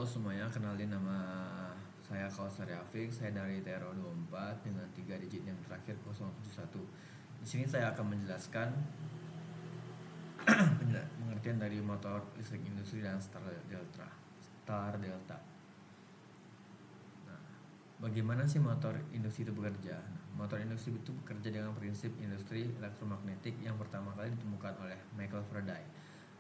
Halo semuanya, kenalin nama saya Kausar Rafiq, saya dari TRO 24 dengan 3 digit yang terakhir 071. Di sini saya akan menjelaskan pengertian dari motor listrik industri dan Star Delta. Nah, bagaimana sih motor industri itu bekerja? Motor industri itu bekerja dengan prinsip industri elektromagnetik yang pertama kali ditemukan oleh Michael Faraday.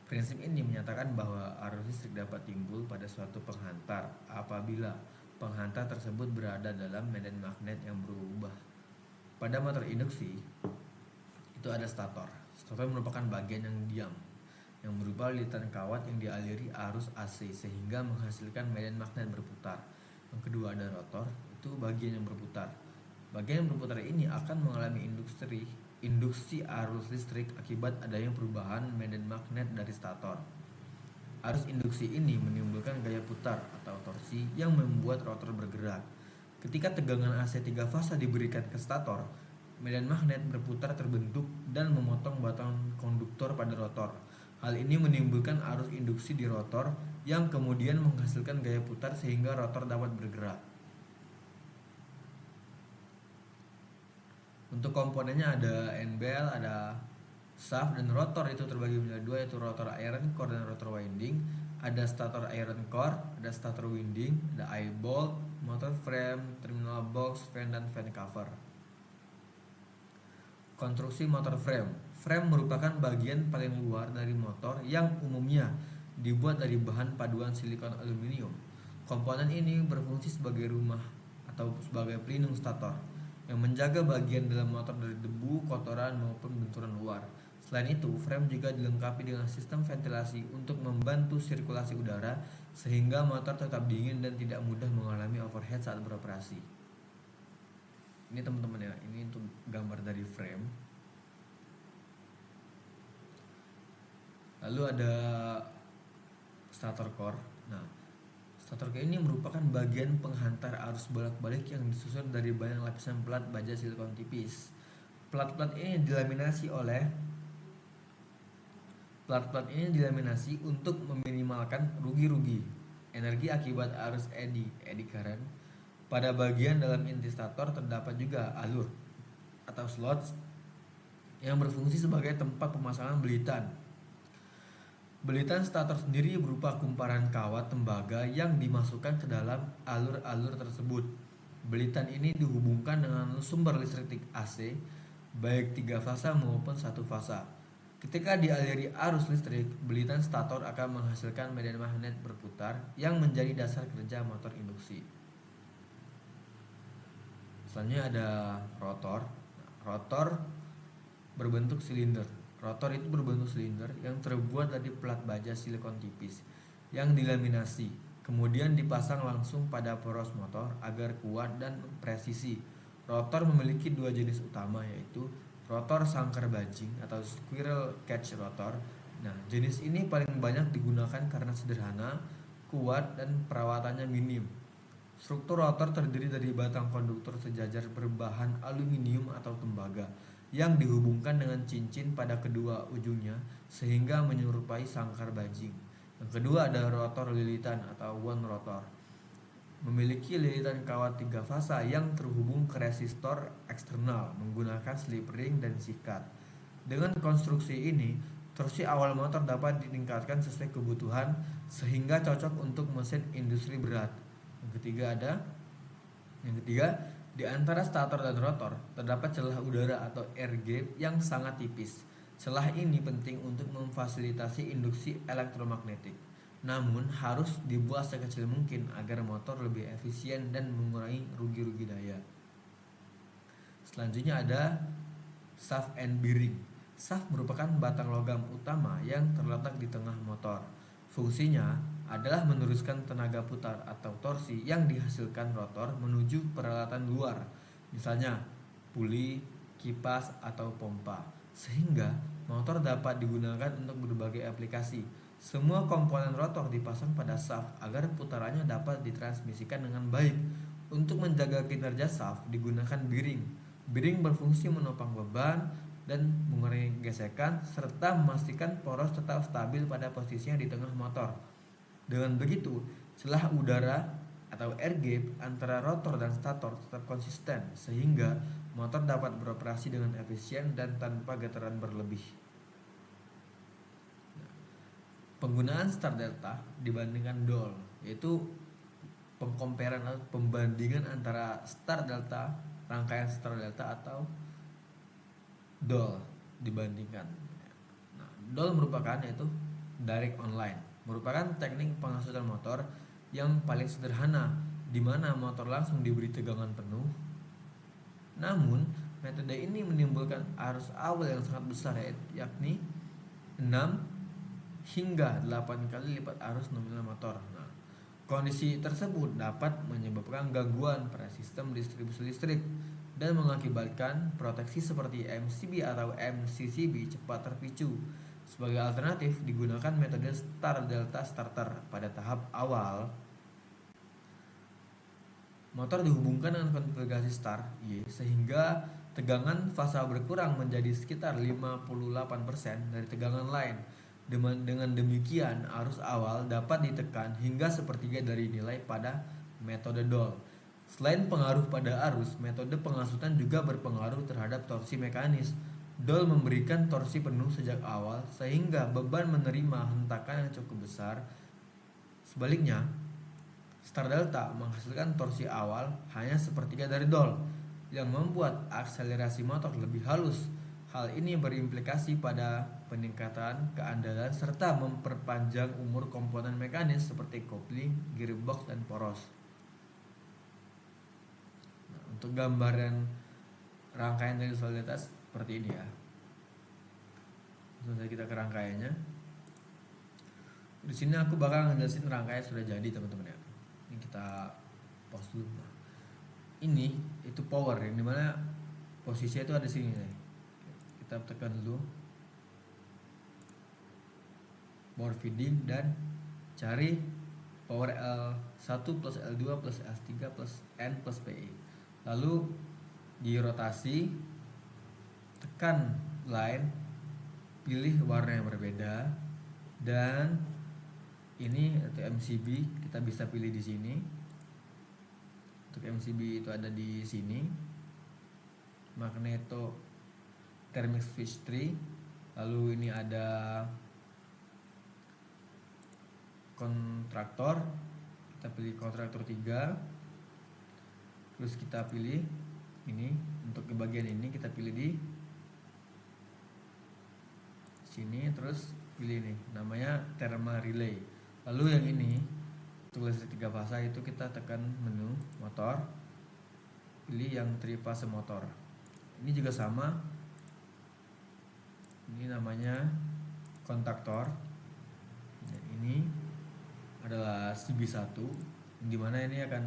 Prinsip ini menyatakan bahwa arus listrik dapat timbul pada suatu penghantar apabila penghantar tersebut berada dalam medan magnet yang berubah. Pada motor induksi, itu ada stator. Stator merupakan bagian yang diam, yang berupa lilitan kawat yang dialiri arus AC sehingga menghasilkan medan magnet berputar. Yang kedua ada rotor, itu bagian yang berputar. Bagian yang berputar ini akan mengalami induksi arus listrik akibat adanya perubahan medan magnet dari stator. Arus induksi ini menimbulkan gaya putar atau torsi yang membuat rotor bergerak. Ketika tegangan AC 3 fasa diberikan ke stator, medan magnet berputar terbentuk dan memotong batang konduktor pada rotor. Hal ini menimbulkan arus induksi di rotor yang kemudian menghasilkan gaya putar sehingga rotor dapat bergerak. Untuk komponennya ada NBL, ada shaft dan rotor itu terbagi menjadi dua, yaitu rotor iron core dan rotor winding. Ada stator iron core, ada stator winding, ada eyebolt, motor frame, terminal box, fan dan fan cover. Konstruksi motor frame. Frame merupakan bagian paling luar dari motor yang umumnya dibuat dari bahan paduan silikon aluminium. Komponen ini berfungsi sebagai rumah atau sebagai pelindung stator yang menjaga bagian dalam motor dari debu, kotoran maupun benturan luar. Selain itu, frame juga dilengkapi dengan sistem ventilasi untuk membantu sirkulasi udara sehingga motor tetap dingin dan tidak mudah mengalami overheat saat beroperasi. Ini teman-teman ya, ini untuk gambar dari frame. Lalu ada stator core. Nah, stator core ini merupakan bagian penghantar arus bolak-balik yang disusun dari banyak lapisan plat baja silikon tipis. Plat-plat ini dilaminasi untuk meminimalkan rugi-rugi energi akibat arus eddy current. Pada bagian dalam inti stator terdapat juga alur atau slots yang berfungsi sebagai tempat pemasangan belitan. Belitan stator sendiri berupa kumparan kawat tembaga yang dimasukkan ke dalam alur-alur tersebut. Belitan ini dihubungkan dengan sumber listrik AC baik 3 fasa maupun 1 fasa. Ketika dialiri arus listrik, belitan stator akan menghasilkan medan magnet berputar yang menjadi dasar kerja motor induksi. Selanjutnya ada rotor. Rotor berbentuk silinder. Rotor itu berbentuk silinder yang terbuat dari plat baja silikon tipis yang dilaminasi, kemudian dipasang langsung pada poros motor agar kuat dan presisi. Rotor memiliki dua jenis utama, yaitu rotor sangkar bajing atau squirrel cage rotor. Nah, jenis ini paling banyak digunakan karena sederhana, kuat, dan perawatannya minim. Struktur rotor terdiri dari batang konduktor sejajar berbahan aluminium atau tembaga yang dihubungkan dengan cincin pada kedua ujungnya sehingga menyerupai sangkar bajing. Yang kedua ada rotor lilitan atau wound rotor. Memiliki lilitan kawat 3 fasa yang terhubung ke resistor eksternal menggunakan slip ring dan sikat. Dengan konstruksi ini, torsi awal motor dapat ditingkatkan sesuai kebutuhan sehingga cocok untuk mesin industri berat. Yang ketiga, di antara stator dan rotor terdapat celah udara atau air gap yang sangat tipis. Celah ini penting untuk memfasilitasi induksi elektromagnetik. Namun harus dibuat sekecil mungkin agar motor lebih efisien dan mengurangi rugi-rugi daya. Selanjutnya ada shaft and bearing. Shaft merupakan batang logam utama yang terletak di tengah motor. Fungsinya adalah meneruskan tenaga putar atau torsi yang dihasilkan rotor menuju peralatan luar, misalnya puli, kipas, atau pompa, sehingga motor dapat digunakan untuk berbagai aplikasi. Semua komponen rotor dipasang pada shaft agar putarannya dapat ditransmisikan dengan baik. Untuk menjaga kinerja shaft digunakan bearing. Bearing berfungsi menopang beban dan mengurangi gesekan serta memastikan poros tetap stabil pada posisinya di tengah motor. Dengan begitu, Celah udara atau air gap antara rotor dan stator tetap konsisten sehingga motor dapat beroperasi dengan efisien dan tanpa getaran berlebih. Penggunaan start delta dibandingkan dol, yaitu pengkomperan atau pembandingan antara start delta, rangkaian start delta atau dol dibandingkan. Nah, dol merupakan yaitu direct online, merupakan teknik penghasutan motor yang paling sederhana di mana motor langsung diberi tegangan penuh. Namun, metode ini menimbulkan arus awal yang sangat besar, yakni 6 hingga 8 kali lipat arus nominal motor. Nah, kondisi tersebut dapat menyebabkan gangguan pada sistem distribusi listrik dan mengakibatkan proteksi seperti MCB atau MCCB cepat terpicu. Sebagai alternatif, digunakan metode start delta starter. Pada tahap awal, motor dihubungkan dengan konfigurasi start Y sehingga tegangan fasa berkurang menjadi sekitar 58% dari tegangan lain. Dengan demikian, arus awal dapat ditekan hingga sepertiga dari nilai pada metode dol. Selain pengaruh pada arus, metode penghasutan juga berpengaruh terhadap torsi mekanis. Dol memberikan torsi penuh sejak awal sehingga beban menerima hentakan yang cukup besar. Sebaliknya, start delta menghasilkan torsi awal hanya sepertiga dari dol, yang membuat akselerasi motor lebih halus. Hal ini berimplikasi pada peningkatan keandalan serta memperpanjang umur komponen mekanis seperti kopling, gearbox, dan poros. Nah, untuk gambaran rangkaian dari soliditas seperti ini ya. Langsung saja kita ke rangkaiannya. Di sini aku bakal ngejelasin rangkaian sudah jadi teman-teman ya. Ini kita pause dulu. Nah, ini itu power yang dimana posisinya itu ada di sini nih. Kita tekan dulu power feeding dan cari power L1 plus L2 plus S3 plus N plus PE. Lalu di rotasi tekan line, pilih warna yang berbeda, dan ini untuk MCB kita bisa pilih di sini. Untuk MCB itu ada di sini, magneto thermic switch 3. Lalu ini ada kontraktor, kita pilih kontraktor 3. Terus kita pilih ini, untuk ke bagian ini kita pilih di sini, terus pilih nih namanya thermal relay. Lalu yang ini untuk listrik 3 fasa itu kita tekan menu motor, pilih yang trifase motor. Ini juga sama, ini namanya kontaktor. Dan ini adalah CB1, dimana ini akan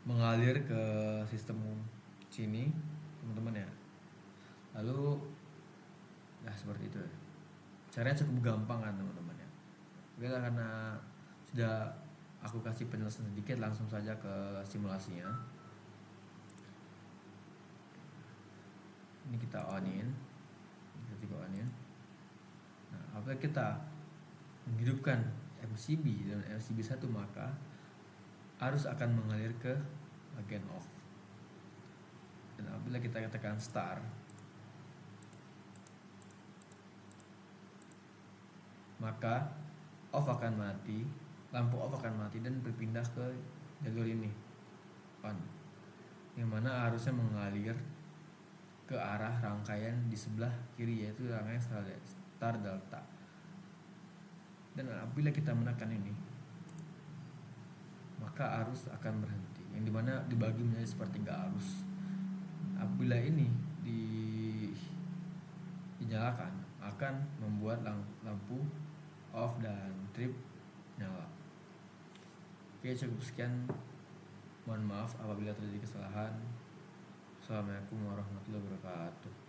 mengalir ke sistem sini teman-teman ya. Lalu nah seperti itu. Caranya cukup gampang kan teman-teman ya. Oke lah, karena sudah aku kasih penjelasan sedikit, langsung saja ke simulasinya. Ini kita onin. Nah, apabila kita menghidupkan MCB dan MCB1, maka arus akan mengalir ke bagian off. Dan apabila kita tekan start, maka off akan mati, lampu off akan mati dan berpindah ke jalur ini on, yang mana arusnya mengalir ke arah rangkaian di sebelah kiri, yaitu rangkaian start delta. Dan apabila kita menekan ini, maka arus akan berhenti, yang dimana dibagi menjadi sepertiga arus. Apabila ini dinyalakan, akan membuat lampu off dan trip nyala. Oke, cukup sekian. Mohon maaf apabila terjadi kesalahan. Assalamualaikum warahmatullahi wabarakatuh.